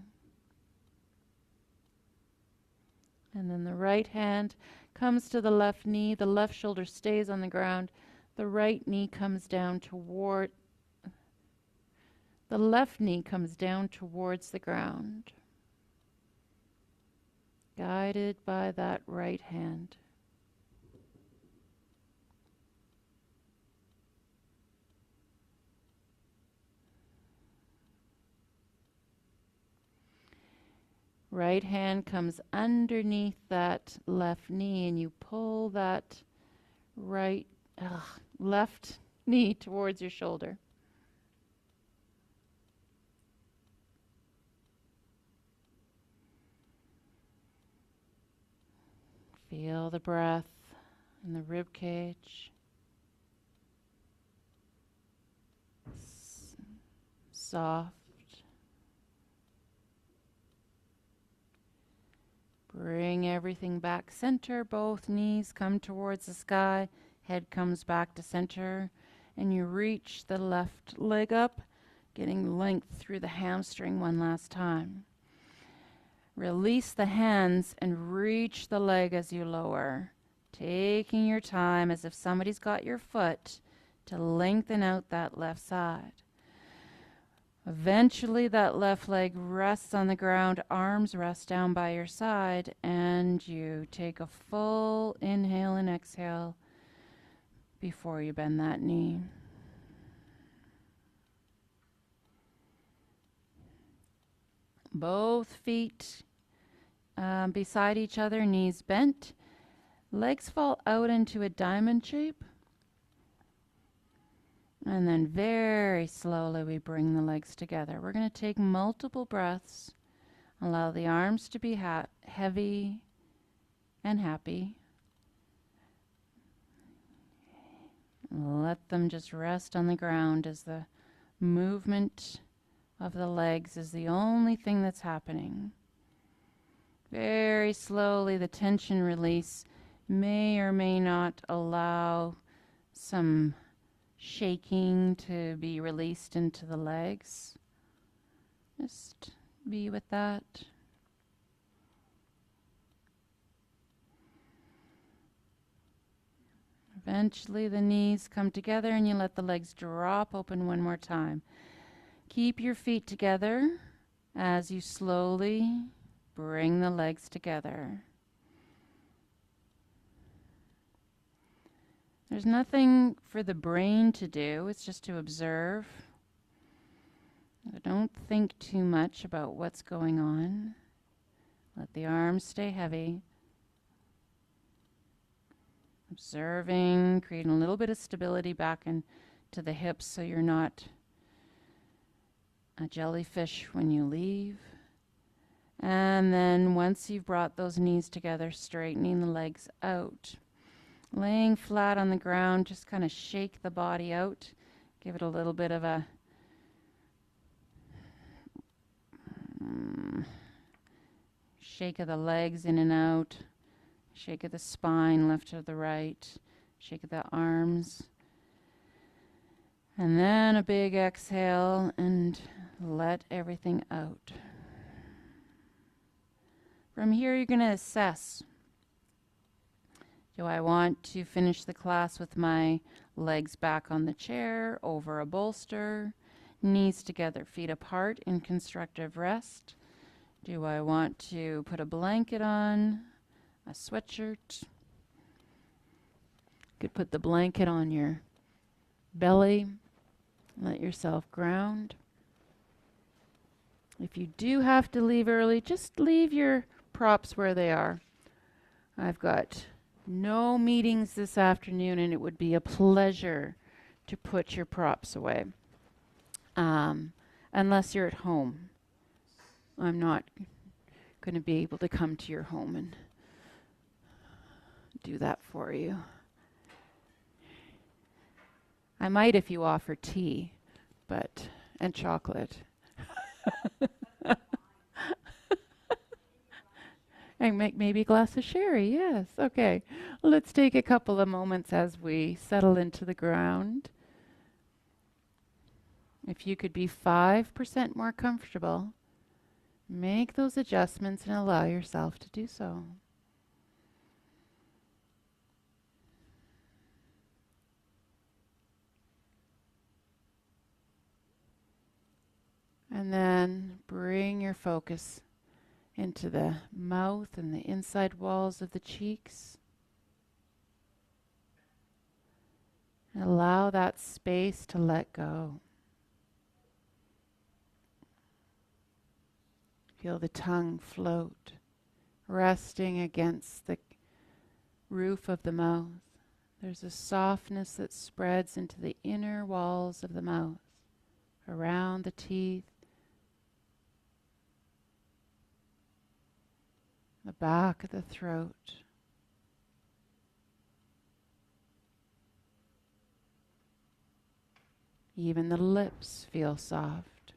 Speaker 1: And then the right hand comes to the left knee. The left shoulder stays on the ground. The right knee comes down toward the left knee comes down towards the ground, guided by that right hand. Right hand comes underneath that left knee and you pull that left knee towards your shoulder. Feel the breath in the rib cage. Soft. Bring everything back center. Both knees come towards the sky. Head comes back to center. And you reach the left leg up, getting length through the hamstring one last time. Release the hands and reach the leg as you lower, taking your time as if somebody's got your foot to lengthen out that left side. Eventually that left leg rests on the ground, arms rest down by your side, and you take a full inhale and exhale before you bend that knee. Both feet beside each other, knees bent. Legs fall out into a diamond shape. And then very slowly we bring the legs together. We're going to take multiple breaths. Allow the arms to be heavy and happy. Let them just rest on the ground as the movement of the legs is the only thing that's happening. Very slowly the tension release may or may not allow some shaking to be released into the legs. Just be with that. Eventually the knees come together and you let the legs drop open one more time. Keep your feet together as you slowly bring the legs together. There's nothing for the brain to do, it's just to observe. Don't think too much about what's going on. Let the arms stay heavy. Observing, creating a little bit of stability back into the hips so you're not a jellyfish when you leave. And then once you've brought those knees together, straightening the legs out. Laying flat on the ground, just kind of shake the body out. Give it a little bit of a shake of the legs in and out. Shake of the spine, left to the right. Shake of the arms. And then a big exhale and let everything out. From here, you're going to assess. Do I want to finish the class with my legs back on the chair, over a bolster, knees together, feet apart in constructive rest? Do I want to put a blanket on, a sweatshirt? could put the blanket on your belly. Let yourself ground. If you do have to leave early, just leave your props where they are. I've got no meetings this afternoon, and it would be a pleasure to put your props away. Unless you're at home. I'm not going to be able to come to your home and do that for you. I might if you offer tea, and chocolate. And make maybe a glass of sherry, yes. Okay. Let's take a couple of moments as we settle into the ground. If you could be 5% more comfortable, make those adjustments and allow yourself to do so. And then bring your focus into the mouth and the inside walls of the cheeks. And allow that space to let go. Feel the tongue float, resting against the roof of the mouth. There's a softness that spreads into the inner walls of the mouth, around the teeth, the back of the throat. Even the lips feel soft.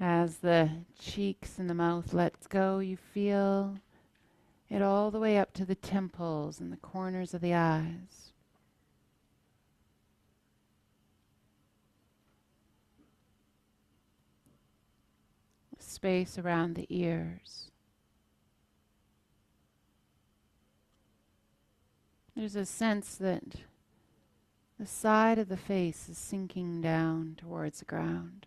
Speaker 1: As the cheeks and the mouth lets go, you feel it all the way up to the temples and the corners of the eyes. Space around the ears. There's a sense that the side of the face is sinking down towards the ground.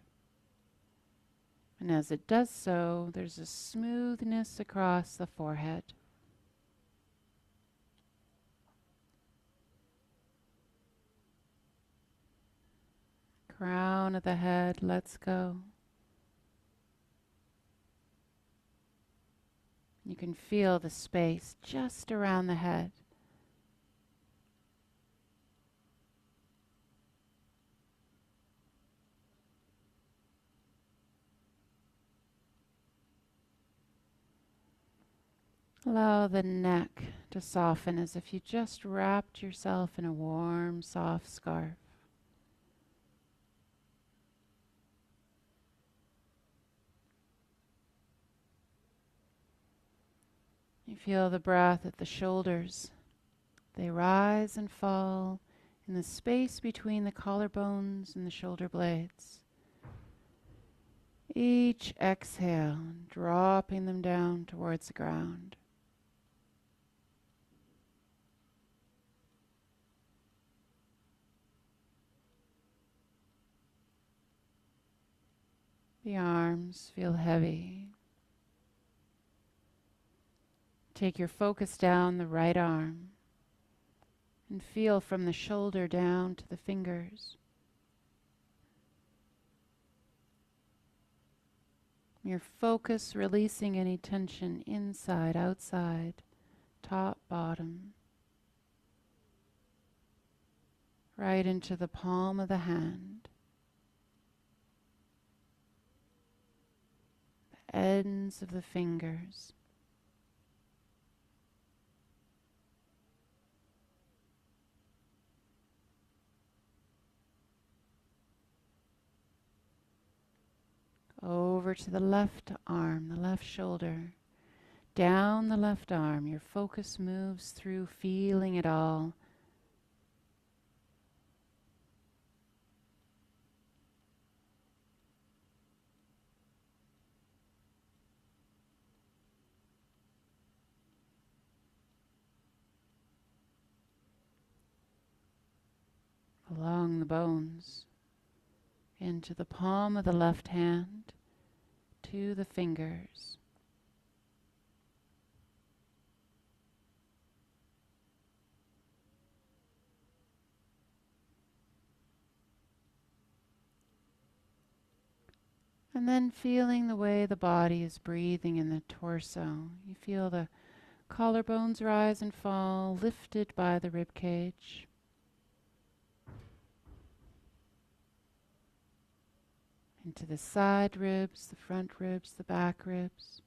Speaker 1: And as it does so, there's a smoothness across the forehead. Crown of the head lets go. You can feel the space just around the head. Allow the neck to soften as if you just wrapped yourself in a warm, soft scarf. You feel the breath at the shoulders. They rise and fall in the space between the collarbones and the shoulder blades. Each exhale, dropping them down towards the ground. The arms feel heavy. Take your focus down the right arm and feel from the shoulder down to the fingers. Your focus releasing any tension inside, outside, top, bottom, right into the palm of the hand, the ends of the fingers. Over to the left arm, the left shoulder, down the left arm. Your focus moves through, feeling it all. Along the bones, into the palm of the left hand, to the fingers. And then feeling the way the body is breathing in the torso. You feel the collarbones rise and fall, lifted by the rib cage. Into the side ribs, the front ribs, the back ribs.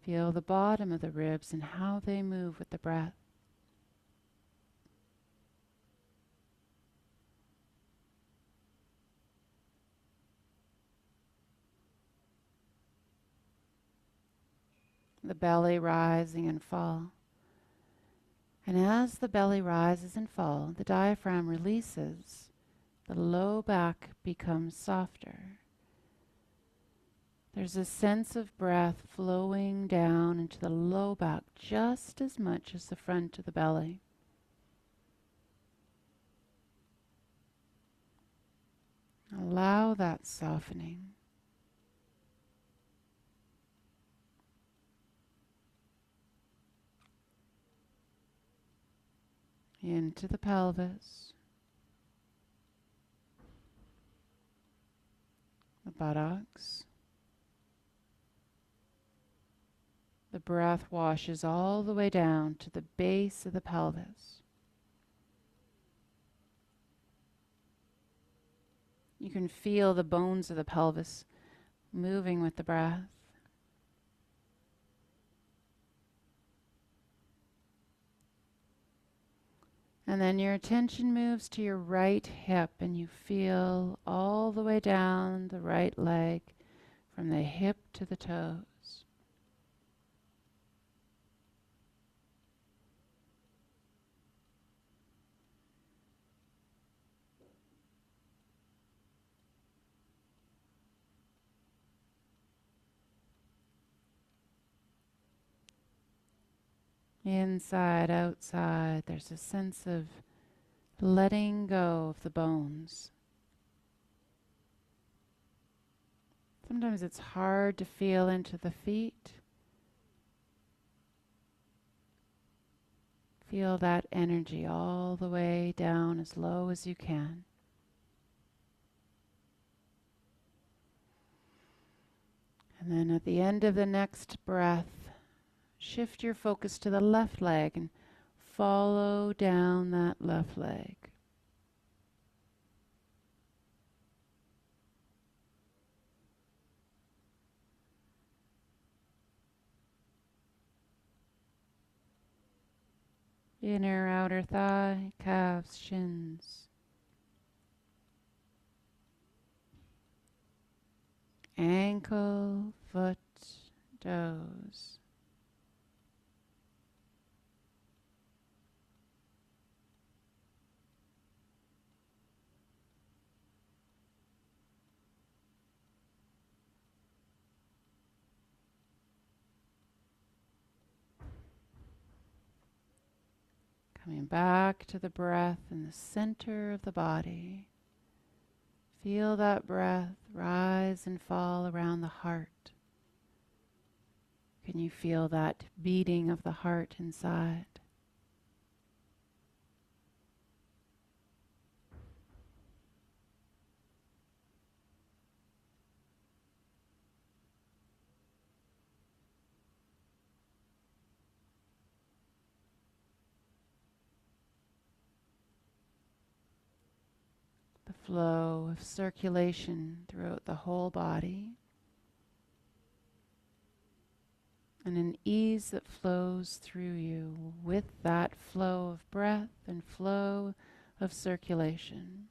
Speaker 1: Feel the bottom of the ribs and how they move with the breath. The belly rising and fall. And as the belly rises and falls, the diaphragm releases. The low back becomes softer. There's a sense of breath flowing down into the low back just as much as the front of the belly. Allow that softening. Into the pelvis, the buttocks. The breath washes all the way down to the base of the pelvis. You can feel the bones of the pelvis moving with the breath. And then your attention moves to your right hip and you feel all the way down the right leg from the hip to the toes. Inside, outside, there's a sense of letting go of the bones. Sometimes it's hard to feel into the feet. Feel that energy all the way down as low as you can. And then at the end of the next breath, shift your focus to the left leg and follow down that left leg. Inner, outer thigh, calves, shins. Ankle, foot, toes. Coming back to the breath in the center of the body. Feel that breath rise and fall around the heart. Can you feel that beating of the heart inside? The flow of circulation throughout the whole body. And an ease that flows through you with that flow of breath and flow of circulation.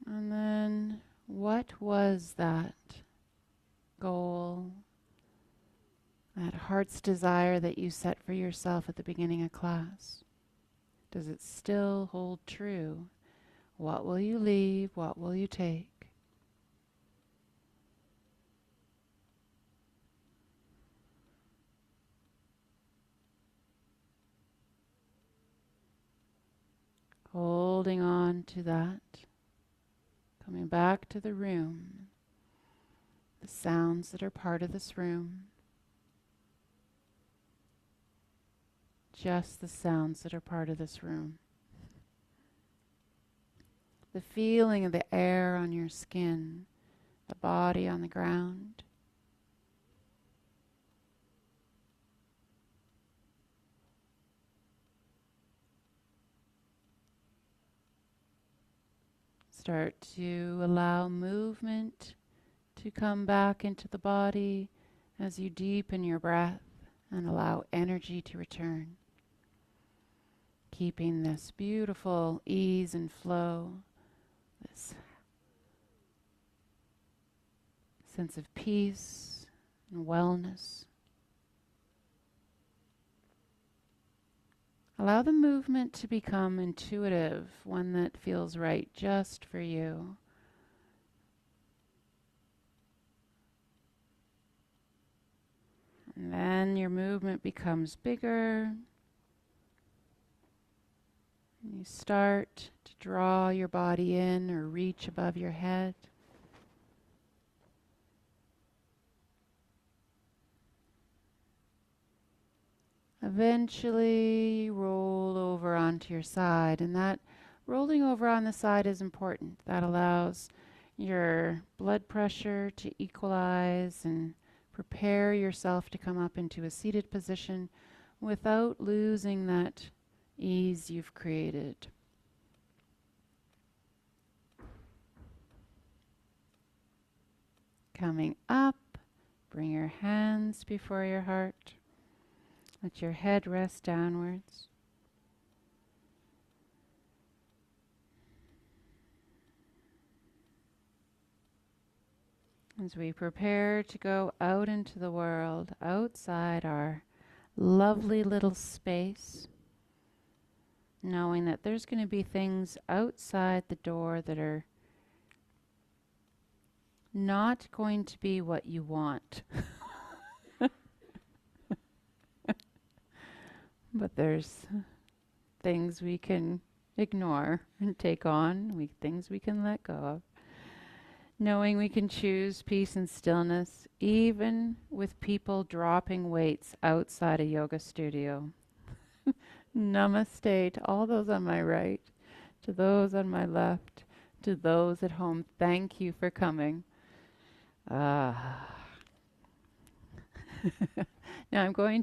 Speaker 1: And then, what was that goal, that heart's desire that you set for yourself at the beginning of class? Does it still hold true? What will you leave? What will you take? Holding on to that. Coming back to the room. The sounds that are part of this room. Just the sounds that are part of this room. The feeling of the air on your skin, the body on the ground. Start to allow movement to come back into the body as you deepen your breath and allow energy to return. Keeping this beautiful ease and flow, this sense of peace and wellness. Allow the movement to become intuitive, one that feels right just for you. And then your movement becomes bigger. And you start to draw your body in or reach above your head. Eventually roll over onto your side, and that rolling over on the side is important. That allows your blood pressure to equalize and prepare yourself to come up into a seated position without losing that ease you've created. Coming up, bring your hands before your heart. Let your head rest downwards. As we prepare to go out into the world, outside our lovely little space, knowing that there's going to be things outside the door that are not going to be what you want. But there's things we can ignore and take on, things we can let go of. Knowing we can choose peace and stillness, even with people dropping weights outside a yoga studio. Namaste to all those on my right, to those on my left, to those at home. Thank you for coming. Now I'm going